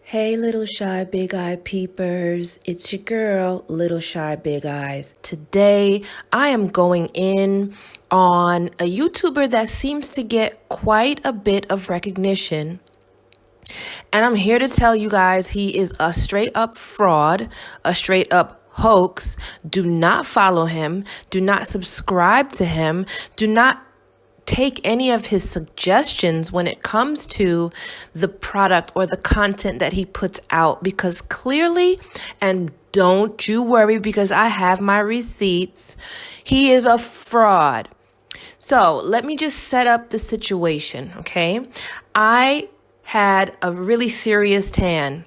Hey, little shy big eye peepers. It's your girl, Little Shy Big Eyes. Today, I am going in on a YouTuber that seems to get quite a bit of recognition. And I'm here to tell you guys he is a straight up fraud, a straight up hoax. Do not follow him. Do not subscribe to him. Do not take any of his suggestions when it comes to the product or the content that he puts out, because clearly, and don't you worry because I have my receipts, he is a fraud. So let me just set up the situation, okay? I had a really serious tan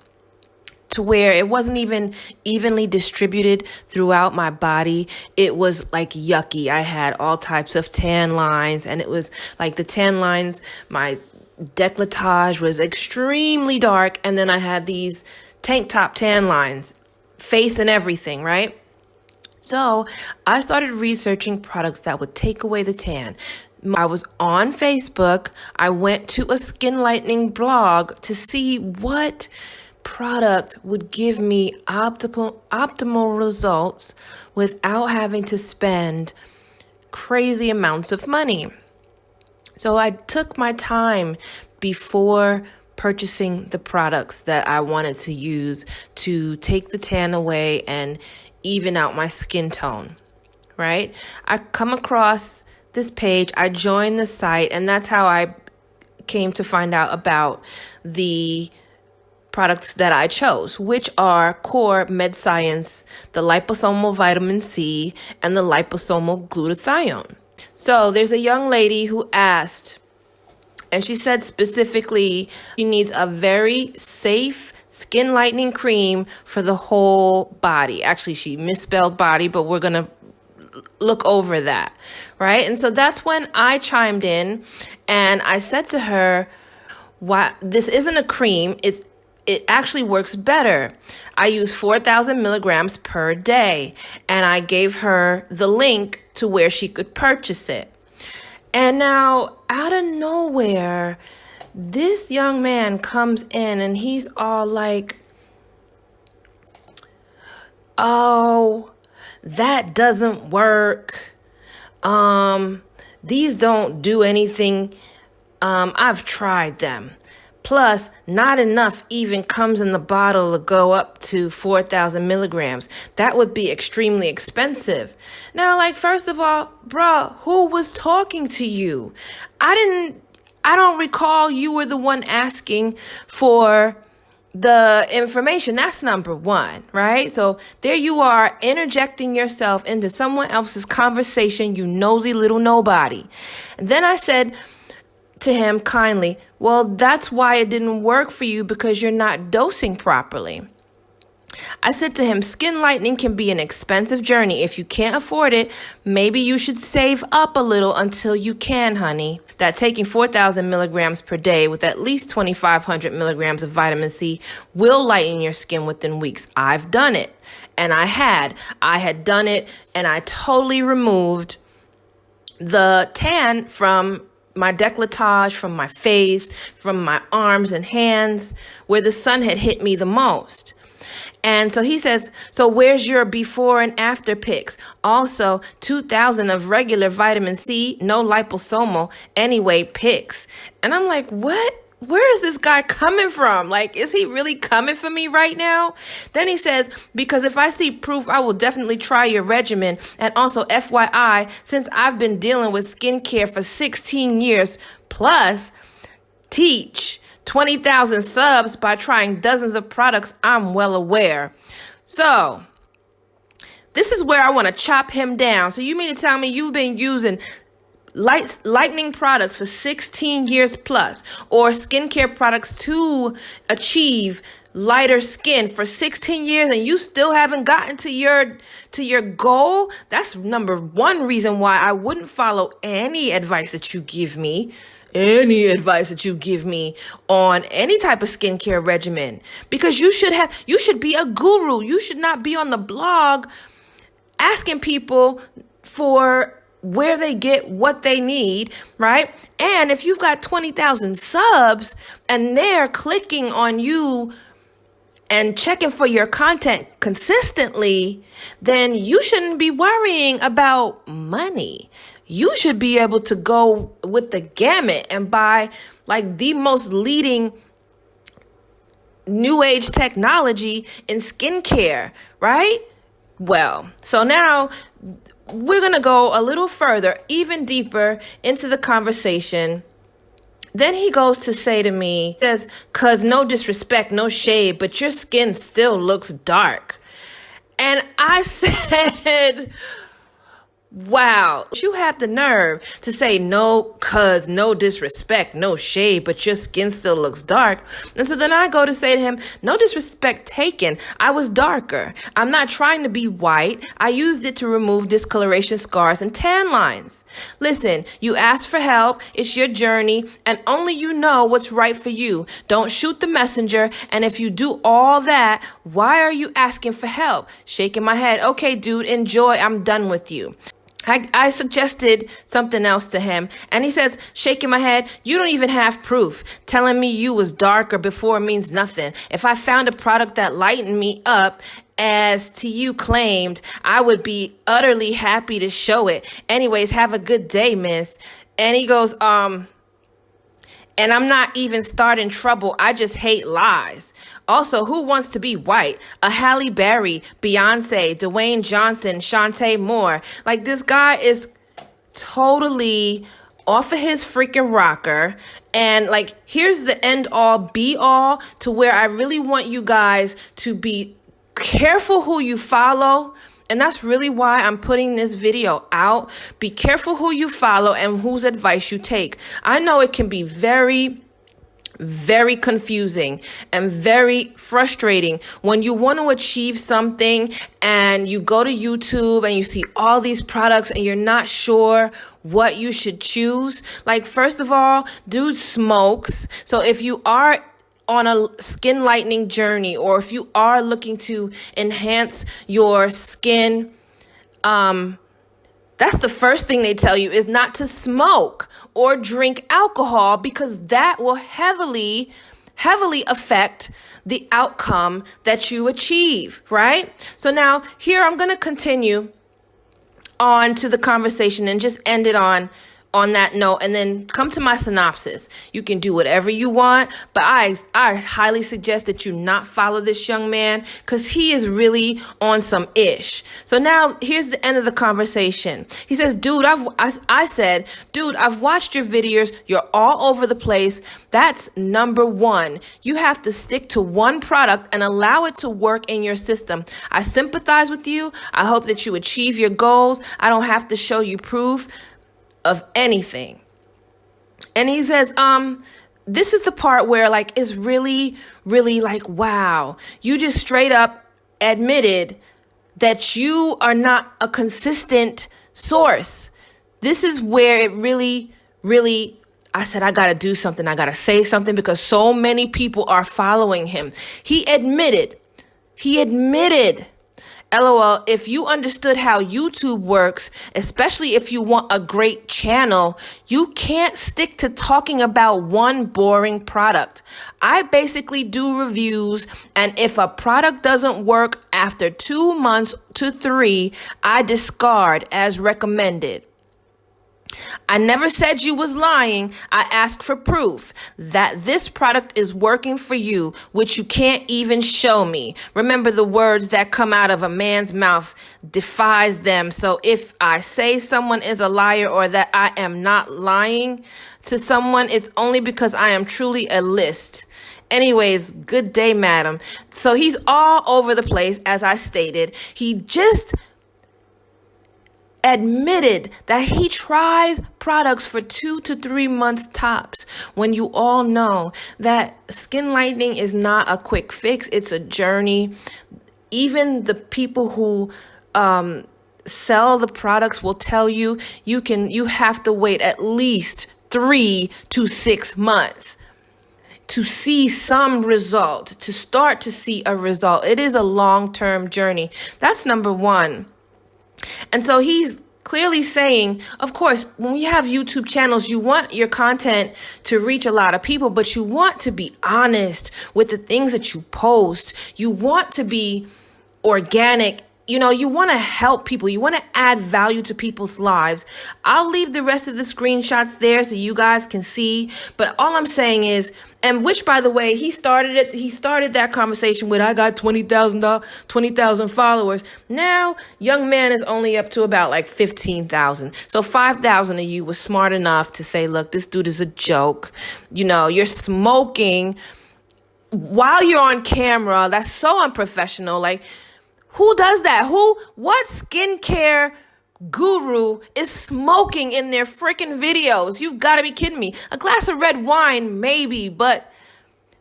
to where it wasn't even evenly distributed throughout my body. It was like yucky. I had all types of tan lines, and it was like the tan lines, my décolletage was extremely dark, and then I had these tank top tan lines, face and everything, right? So I started researching products that would take away the tan. I was on Facebook. I went to a skin lightening blog to see what product would give me optimal results without having to spend crazy amounts of money. So I took my time before purchasing the products that I wanted to use to take the tan away and even out my skin tone, right? I come across this page, I joined the site, and that's how I came to find out about the products that I chose, which are Core Med Science, the liposomal vitamin C, and the liposomal glutathione. So there's a young lady who asked, and she said specifically she needs a very safe skin lightening cream for the whole body. Actually, she misspelled body, but we're going to look over that, right? And so that's when I chimed in and I said to her, "Why this isn't a cream, it actually works better. I use 4,000 milligrams per day." And I gave her the link to where she could purchase it. And now, out of nowhere, this young man comes in and he's all like, "Oh, that doesn't work. These don't do anything. I've tried them. Plus, not enough even comes in the bottle to go up to 4,000 milligrams. That would be extremely expensive." Now, like, first of all, bruh, who was talking to you? I don't recall you were the one asking for the information. That's number one, right? So there you are interjecting yourself into someone else's conversation, you nosy little nobody. And then I said to him kindly, "Well, that's why it didn't work for you, because you're not dosing properly." I said to him, skin lightening can be an expensive journey. If you can't afford it, maybe you should save up a little until you can, honey. That taking 4,000 milligrams per day with at least 2,500 milligrams of vitamin C will lighten your skin within weeks. I've done it. And I had done it, and I totally removed the tan from my décolletage, from my face, from my arms and hands, where the sun had hit me the most. And so he says, "So where's your before and after pics? Also, 2,000 of regular vitamin C, no liposomal, anyway, pics." And I'm like, what? Where is this guy coming from? Like, is he really coming for me right now? Then he says, "Because if I see proof, I will definitely try your regimen. And also, FYI, since I've been dealing with skincare for 16 years plus, teach 20,000 subs by trying dozens of products, I'm well aware." So this is where I want to chop him down. So you mean to tell me you've been using lightening products for 16 years plus, or skincare products to achieve lighter skin for 16 years, and you still haven't gotten to your goal? That's number one reason why I wouldn't follow any advice that you give me. On any type of skincare regimen, because you should be a guru. You should not be on the blog asking people for where they get what they need, right? And if you've got 20,000 subs and they're clicking on you and checking for your content consistently, then you shouldn't be worrying about money. You should be able to go with the gamut and buy like the most leading new age technology in skincare, right? Well, so now we're going to go a little further, even deeper into the conversation. Then he goes to say to me, he says, "'Cause no disrespect, no shade, but your skin still looks dark." And I said, wow, you have the nerve to say no, cuz no disrespect, no shade, but your skin still looks dark. And so then I go to say to him, no disrespect taken. I was darker. I'm not trying to be white. I used it to remove discoloration, scars, and tan lines. Listen, you asked for help. It's your journey, and only you know what's right for you. Don't shoot the messenger. And if you do all that, why are you asking for help? Shaking my head. Okay, dude, enjoy. I'm done with you. I suggested something else to him, and he says, shaking my head, you don't even have proof. Telling me you was darker before means nothing. If I found a product that lightened me up, as to you claimed, I would be utterly happy to show it. Anyways, have a good day, miss. And he goes, and I'm not even starting trouble. I just hate lies. Also, who wants to be white? A Halle Berry, Beyonce, Dwayne Johnson, Shantae Moore. Like, this guy is totally off of his freaking rocker. And like, here's the end all be all to where I really want you guys to be careful who you follow. And that's really why I'm putting this video out. Be careful who you follow and whose advice you take. I know it can be very confusing and very frustrating when you want to achieve something and you go to YouTube and you see all these products and you're not sure what you should choose. Like, first of all, dude smokes. So if you are on a skin lightening journey, or if you are looking to enhance your skin, that's the first thing they tell you, is not to smoke or drink alcohol, because that will heavily affect the outcome that you achieve, right? So now here I'm going to continue on to the conversation and just end it on that note, and then come to my synopsis. You can do whatever you want, but I highly suggest that you not follow this young man, because he is really on some ish. So now here's the end of the conversation. He says, dude, I said, dude, I've watched your videos. You're all over the place. That's number one. You have to stick to one product and allow it to work in your system. I sympathize with you. I hope that you achieve your goals. I don't have to show you proof of anything. And he says, this is the part where like it's really like, wow, you just straight up admitted that you are not a consistent source. This is where it really, I said, I got to do something. I got to say something, because so many people are following him. He admitted, LOL, if you understood how YouTube works, especially if you want a great channel, you can't stick to talking about one boring product. I basically do reviews, and if a product doesn't work after 2 months to 3, I discard as recommended. I never said you was lying. I asked for proof that this product is working for you, which you can't even show me. Remember, the words that come out of a man's mouth defies them. So if I say someone is a liar, or that I am not lying to someone, it's only because I am truly a list. Anyways, good day, madam. So he's all over the place, as I stated. He just admitted that he tries products for 2 to 3 months tops, when you all know that skin lightening is not a quick fix. It's a journey. Even the people who sell the products will tell you you have to wait at least 3 to 6 months to see some result, to start to see a result. It is a long-term journey. That's number one. And so he's clearly saying, of course, when you have YouTube channels, you want your content to reach a lot of people, but you want to be honest with the things that you post. You want to be organic. You know, you want to help people. You want to add value to people's lives. I'll leave the rest of the screenshots there so you guys can see. But all I'm saying is, and which, by the way, he started that conversation with, I got 20,000 followers. Now, young man is only up to about like 15,000. So 5,000 of you were smart enough to say, look, this dude is a joke. You know, you're smoking while you're on camera. That's so unprofessional. Like, who does that? What skincare guru is smoking in their freaking videos? You've got to be kidding me. A glass of red wine, maybe, but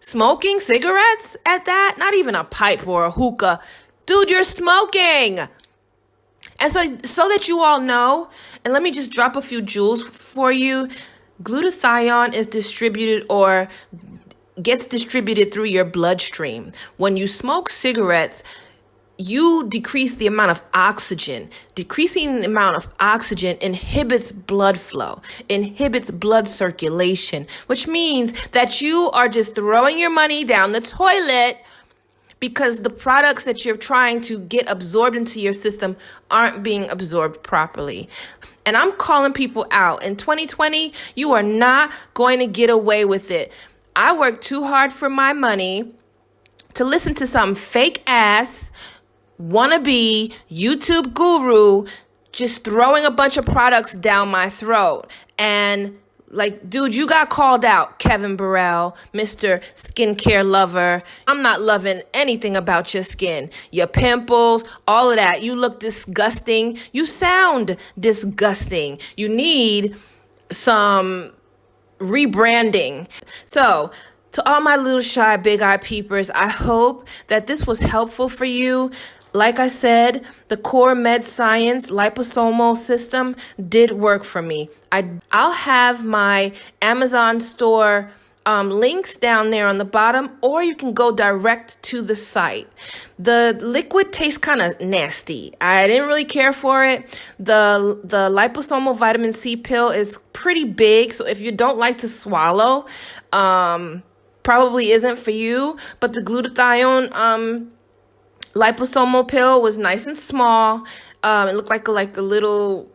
smoking cigarettes at that? Not even a pipe or a hookah. Dude, you're smoking. And so that you all know, and let me just drop a few jewels for you. Glutathione is distributed or gets distributed through your bloodstream. When you smoke cigarettes, you decrease the amount of oxygen. Decreasing the amount of oxygen inhibits blood flow, inhibits blood circulation, which means that you are just throwing your money down the toilet because the products that you're trying to get absorbed into your system aren't being absorbed properly. And I'm calling people out. In 2020, you are not going to get away with it. I worked too hard for my money to listen to some fake ass wannabe YouTube guru just throwing a bunch of products down my throat. And like, dude, you got called out, Kevin Burell, Mr. SkinCareLuver. I'm not loving anything about your skin. Your pimples, all of that. You look disgusting. You sound disgusting. You need some rebranding. So, to all my little shy big eye peepers, I hope that this was helpful for you. Like I said, the core med science liposomal system did work for me. I'll have my Amazon store links down there on the bottom, or you can go direct to the site. The liquid tastes kind of nasty. I didn't really care for it. The liposomal vitamin C pill is pretty big, so if you don't like to swallow, probably isn't for you. But the glutathione liposomal pill was nice and small. It looked like a little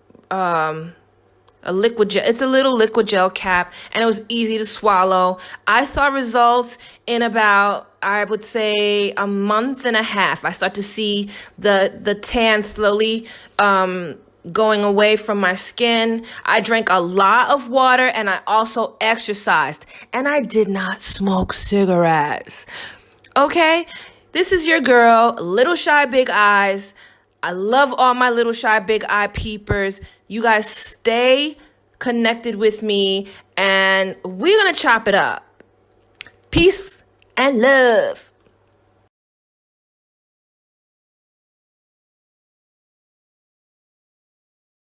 a liquid gel. It's a little liquid gel cap, and it was easy to swallow. I saw results in about, I would say, a month and a half. I start to see the tan slowly going away from my skin. I drank a lot of water, and I also exercised, and I did not smoke cigarettes. Okay? This is your girl, Little Shy Big Eyes. I love all my little shy big eye peepers. You guys stay connected with me, and we're going to chop it up. Peace and love.